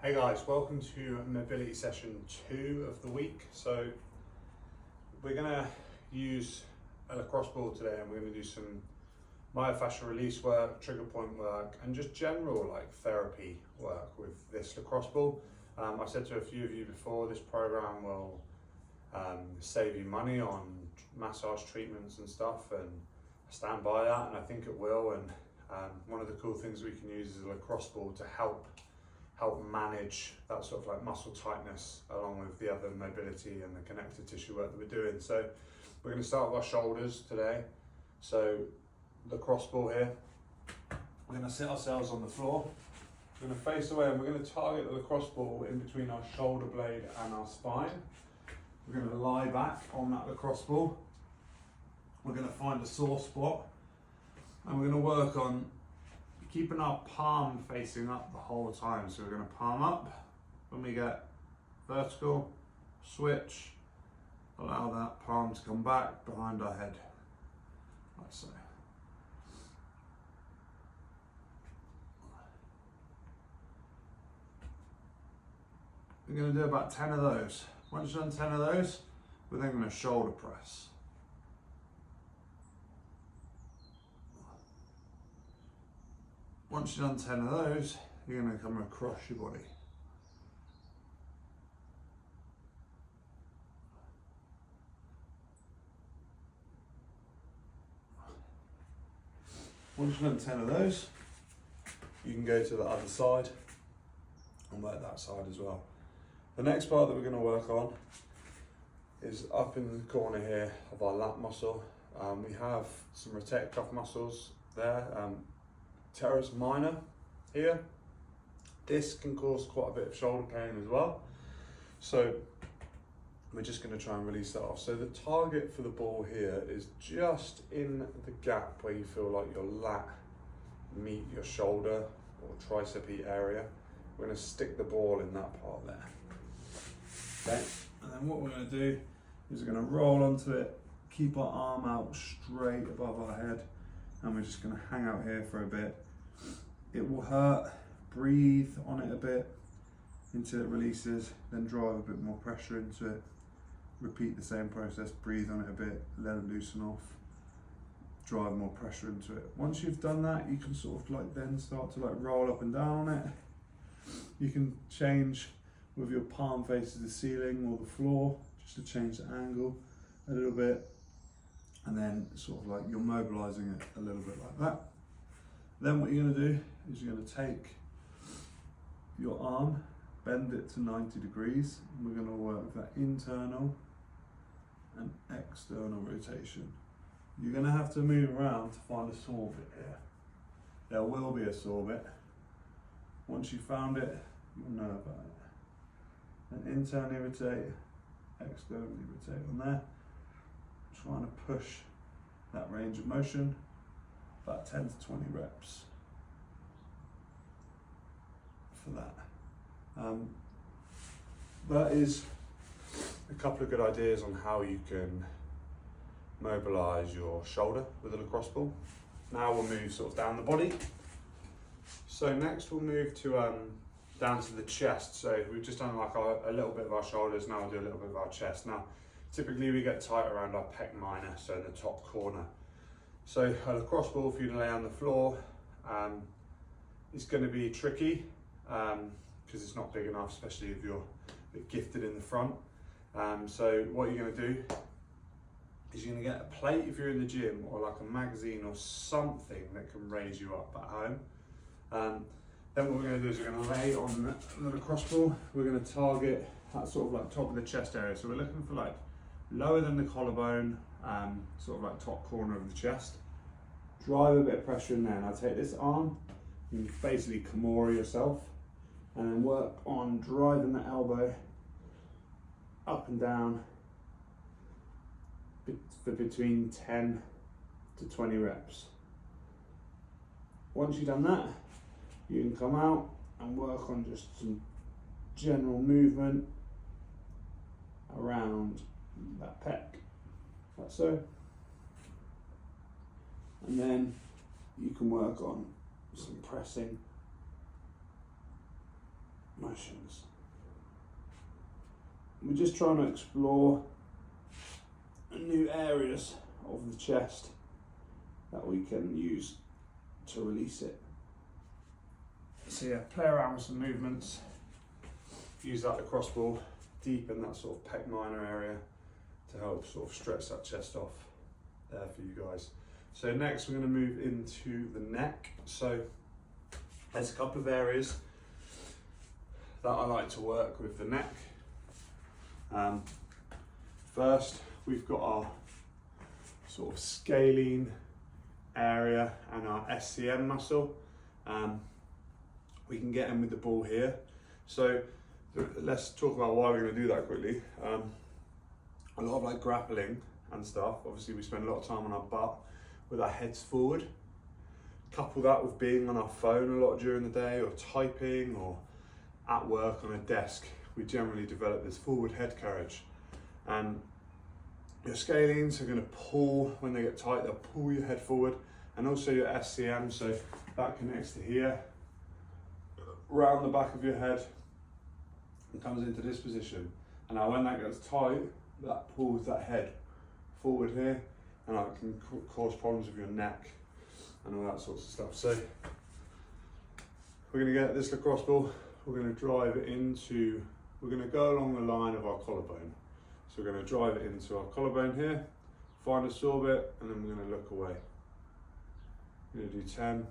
Hey guys, welcome to mobility session 2 of the week. So we're going to use a lacrosse ball today, and we're going to do some myofascial release work, trigger point work, and just general therapy work with this lacrosse ball. I've said to a few of you before, this program will save you money on massage treatments and stuff, and I stand by that, and I think it will. And one of the cool things we can use is a lacrosse ball to help manage that sort of muscle tightness, along with the other mobility and the connective tissue work that we're doing. So we're going to start with our shoulders today. So lacrosse ball here, we're going to sit ourselves on the floor, we're going to face away, and we're going to target the lacrosse ball in between our shoulder blade and our spine. We're going to lie back on that lacrosse ball. We're going to find a sore spot, and we're going to work on keeping our palm facing up the whole time. So we're going to palm up. When we get vertical, switch, allow that palm to come back behind our head, like so. We're going to do about 10 of those. Once you've done 10 of those, we're then going to shoulder press. Once you've done 10 of those, you're going to come across your body. Once you've done 10 of those, you can go to the other side and work that side as well. The next part that we're going to work on is up in the corner here of our lat muscle. We have some rotator cuff muscles there. Teres minor here. This can cause quite a bit of shoulder pain as well. So we're just going to try and release that off. So the target for the ball here is just in the gap where you feel like your lat meet your shoulder or tricep area. We're going to stick the ball in that part there. Okay, and then what we're going to do is we're going to roll onto it, keep our arm out straight above our head, and we're just going to hang out here for a bit. It will hurt. Breathe on it a bit until it releases, then drive a bit more pressure into it. Repeat the same process, breathe on it a bit, let it loosen off, drive more pressure into it. Once you've done that, you can sort of then start to roll up and down on it. You can change with your palm faces the ceiling or the floor, just to change the angle a little bit, and then sort of you're mobilizing it a little bit like that. Then what you're going to do is you're going to take your arm, bend it to 90 degrees, and we're going to work that internal and external rotation. You're going to have to move around to find a sore bit here. There will be a sore bit. Once you've found it, you'll know about it. And internally rotate, externally rotate on there. Trying to push that range of motion, about 10 to 20 reps for that. That is a couple of good ideas on how you can mobilize your shoulder with a lacrosse ball. Now we'll move sort of down the body. So next we'll move to down to the chest. So we've just done a little bit of our shoulders. Now we'll do a little bit of our chest. Now typically we get tight around our pec minor, so the top corner. So a lacrosse ball for you to lay on the floor is going to be tricky because it's not big enough, especially if you're a bit gifted in the front. So what you're going to do is you're going to get a plate if you're in the gym, or a magazine or something that can raise you up at home. Then what we're going to do is we're going to lay on the lacrosse ball. We're going to target that sort of top of the chest area. So we're looking for lower than the collarbone, sort of top corner of the chest. Drive a bit of pressure in there. Now take this arm, you basically Kimura yourself, and then work on driving the elbow up and down for between 10 to 20 reps. Once you've done that, you can come out and work on just some general movement around that pec, like so. And then you can work on some pressing, like motions. We're just trying to explore new areas of the chest that we can use to release it. So yeah, play around with some movements, use that lacrosse ball, deepen that sort of pec minor area to help sort of stretch that chest off there for you guys. So next we're going to move into the neck. So there's a couple of areas that I like to work with the neck. First, we've got our sort of scalene area and our SCM muscle. We can get in with the ball here. So let's talk about why we're going to do that quickly. A lot of like grappling and stuff, obviously we spend a lot of time on our butt with our heads forward. Couple that with being on our phone a lot during the day, or typing, or at work on a desk, we generally develop this forward head carriage. And your scalenes are going to pull, when they get tight, they'll pull your head forward, and also your SCM, so that connects to here, round the back of your head, and comes into this position. And now when that gets tight, that pulls that head forward here, and that can cause problems with your neck and all that sorts of stuff. So we're going to get this lacrosse ball, we're going to drive it into, we're going to go along the line of our collarbone. So we're going to drive it into our collarbone here, find a sore bit, and then we're going to look away. We're going to do 10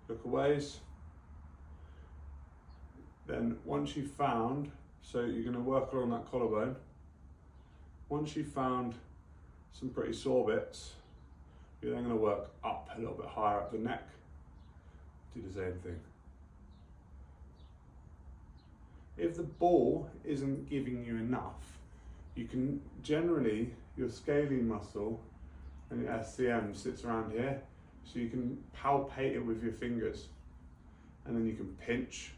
look aways. Then once you've found, so you're going to work along that collarbone. Once you've found some pretty sore bits, you're then going to work up a little bit higher up the neck. Do the same thing. If the ball isn't giving you enough, you can generally, your scalene muscle and your SCM sits around here, so you can palpate it with your fingers, and then you can pinch.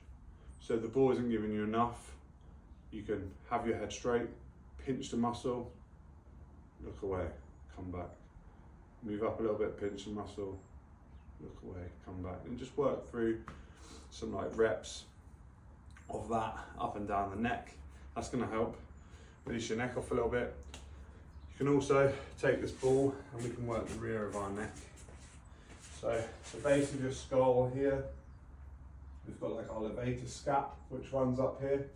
So if the ball isn't giving you enough, you can have your head straight, pinch the muscle, look away, come back. Move up a little bit, pinch the muscle, look away, come back. And just work through some like reps of that up and down the neck. That's going to help release your neck off a little bit. You can also take this ball and we can work the rear of our neck. So the base of your skull here, we've got like our levator scap which runs up here.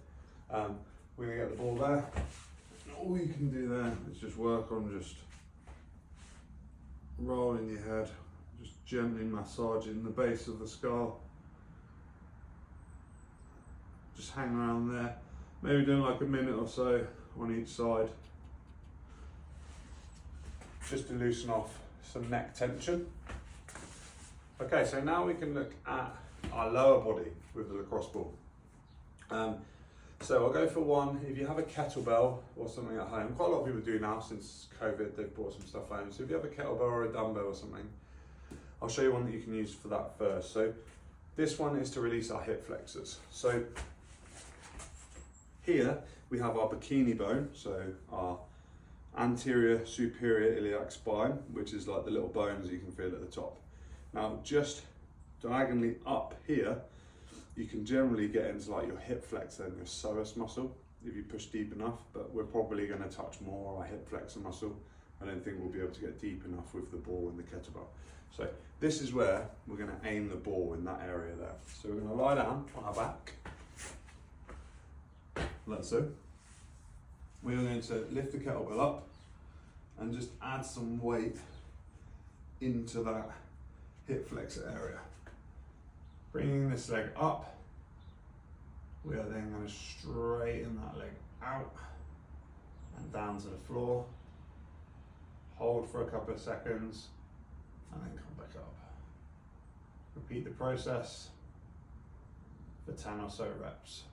We're going to get the ball there. And all you can do there is just work on just rolling your head, just gently massaging the base of the skull. Just hang around there, maybe doing like a minute or so on each side, just to loosen off some neck tension. Okay, so now we can look at our lower body with the lacrosse ball. So I'll go for one. If you have a kettlebell or something at home, quite a lot of people do now since COVID, they've brought some stuff home. So if you have a kettlebell or a dumbbell or something, I'll show you one that you can use for that first. So this one is to release our hip flexors. So here we have our bikini bone, so our anterior superior iliac spine, which is like the little bones that you can feel at the top. Now just diagonally up here, you can generally get into like your hip flexor and your psoas muscle if you push deep enough, but we're probably going to touch more our hip flexor muscle. I don't think we'll be able to get deep enough with the ball and the kettlebell. So this is where we're going to aim the ball, in that area there. So we're going to lie down on our back, like so. We're going to lift the kettlebell up and just add some weight into that hip flexor area. Bringing this leg up, we are then going to straighten that leg out and down to the floor. Hold for a couple of seconds and then come back up. Repeat the process for 10 or so reps.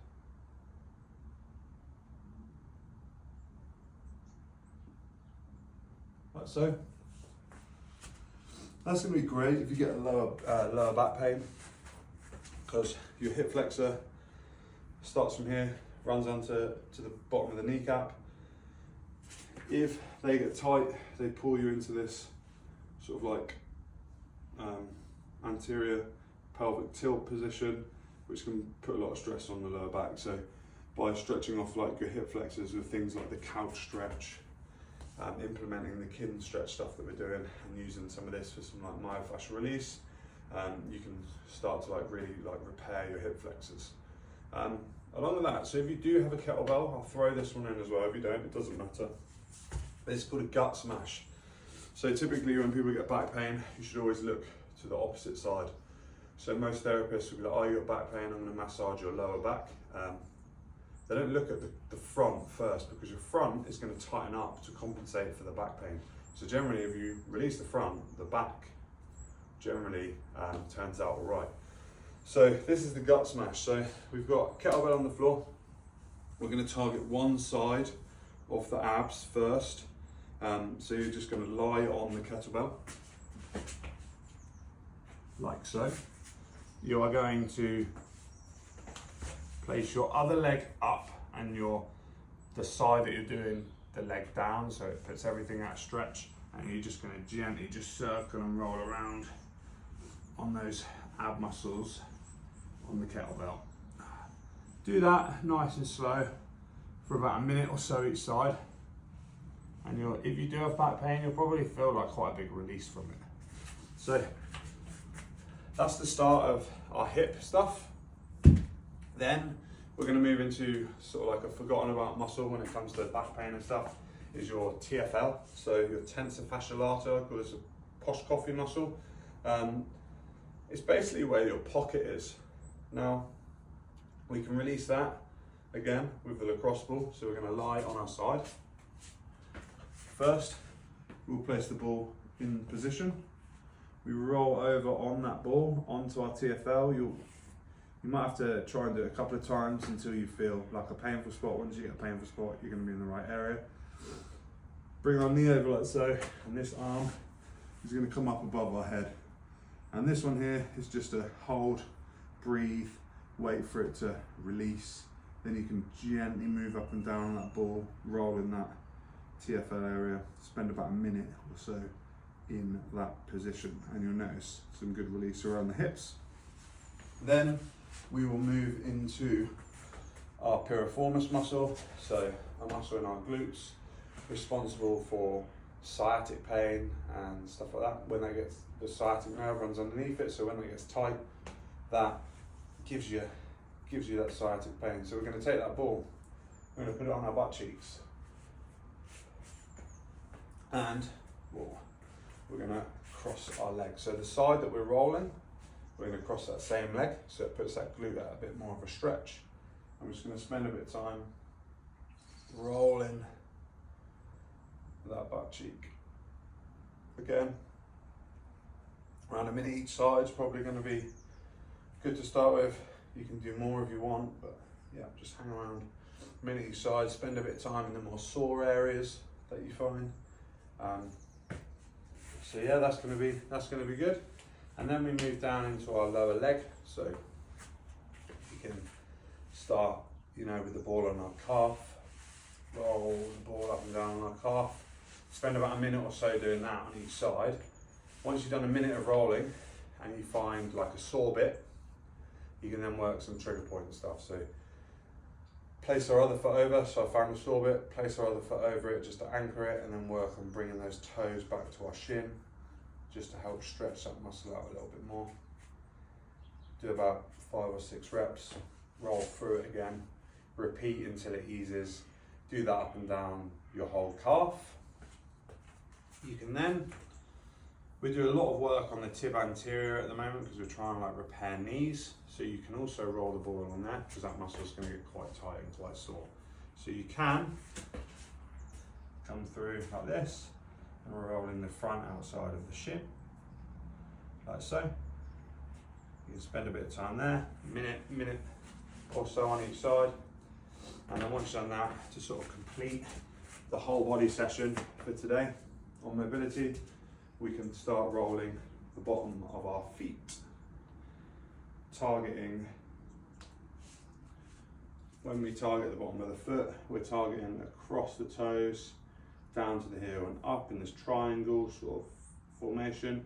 Like so. That's going to be great if you get a lower back pain, because your hip flexor starts from here, runs down to the bottom of the kneecap. If they get tight, they pull you into this sort of like anterior pelvic tilt position, which can put a lot of stress on the lower back. So by stretching off like your hip flexors with things like the couch stretch, implementing the kin stretch stuff that we're doing, and using some of this for some like myofascial release, you can start to like really like repair your hip flexors. Along with that, so if you do have a kettlebell, I'll throw this one in as well. If you don't, it doesn't matter. It's called a gut smash. So typically when people get back pain, you should always look to the opposite side. So most therapists will be like, oh, you got back pain, I'm going to massage your lower back. They don't look at the front first, because your front is going to tighten up to compensate for the back pain. So generally, if you release the front, the back generally turns out all right. So this is the gut smash. So we've got kettlebell on the floor. We're going to target one side of the abs first. So you're just going to lie on the kettlebell, like so. You are going to place your other leg up and the side that you're doing the leg down, so it puts everything at stretch, and you're just going to gently just circle and roll around on those ab muscles on the kettlebell. Do that nice and slow for about a minute or so each side, and if you do have back pain, you'll probably feel like quite a big release from it. So that's the start of our hip stuff. Then we're going to move into sort of like a forgotten about muscle when it comes to back pain and stuff, is your TFL, so your tensor fasciae lata, called as a posh coffee muscle. It's basically where your pocket is. Now we can release that again with the lacrosse ball, so we're going to lie on our side. First, we'll place the ball in position. We roll over on that ball onto our TFL. You might have to try and do it a couple of times until you feel like a painful spot. Once you get a painful spot, you're going to be in the right area. Bring our knee over like so, and this arm is going to come up above our head. And this one here is just a hold, breathe, wait for it to release. Then you can gently move up and down on that ball, roll in that TFL area, spend about a minute or so in that position, and you'll notice some good release around the hips. Then we will move into our piriformis muscle, so a muscle in our glutes, responsible for sciatic pain and stuff like that. When the sciatic nerve runs underneath it, so when it gets tight, that gives you that sciatic pain. So we're going to take that ball, we're going to put it on our butt cheeks, and we're going to cross our leg. So the side that we're rolling, we're going to cross that same leg, so it puts that glute at a bit more of a stretch. I'm just going to spend a bit of time rolling that butt cheek. Again, around a minute each side is probably going to be good to start with. You can do more if you want, but yeah, just hang around a minute each side, spend a bit of time in the more sore areas that you find. So yeah, that's going to be good. And then we move down into our lower leg. So you can start, with the ball on our calf, roll the ball up and down on our calf. Spend about a minute or so doing that on each side. Once you've done a minute of rolling and you find like a sore bit, you can then work some trigger point stuff. So place our other foot over, so I found the sore bit, place our other foot over it just to anchor it, and then work on bringing those toes back to our shin, just to help stretch that muscle out a little bit more. Do about 5 or 6 reps, roll through it again, repeat until it eases. Do that up and down your whole calf. You can then, we do a lot of work on the tib anterior at the moment because we're trying to repair knees. So you can also roll the ball on there because that muscle is going to get quite tight and quite sore. So you can come through like this and we're rolling the front outside of the shin, like so. You can spend a bit of time there, minute or so on each side. And then once you've done that, to sort of complete the whole body session for today on mobility, we can start rolling the bottom of our feet, targeting, when we target the bottom of the foot, we're targeting across the toes, down to the heel and up in this triangle sort of formation.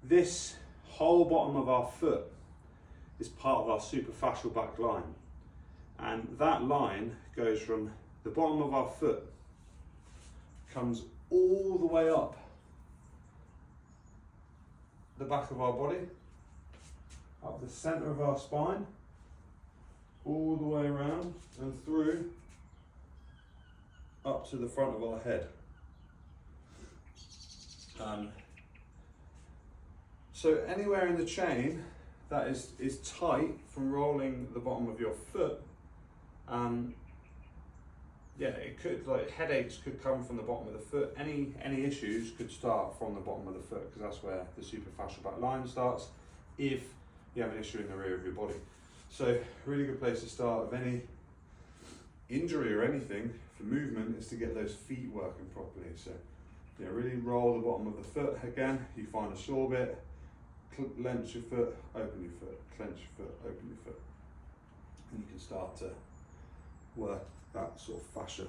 This whole bottom of our foot is part of our superfascial back line. And that line goes from the bottom of our foot, comes all the way up the back of our body, up the center of our spine, all the way around and through up to the front of our head. So anywhere in the chain that is tight from rolling the bottom of your foot, yeah, it could, like, headaches could come from the bottom of the foot. Any issues could start from the bottom of the foot, because that's where the superfascial back line starts if you have an issue in the rear of your body. So really good place to start of any injury or anything for movement is to get those feet working properly. So yeah, really roll the bottom of the foot. Again, you find a sore bit, clench your foot, open your foot, clench your foot, open your foot, and you can start to work that sort of fascia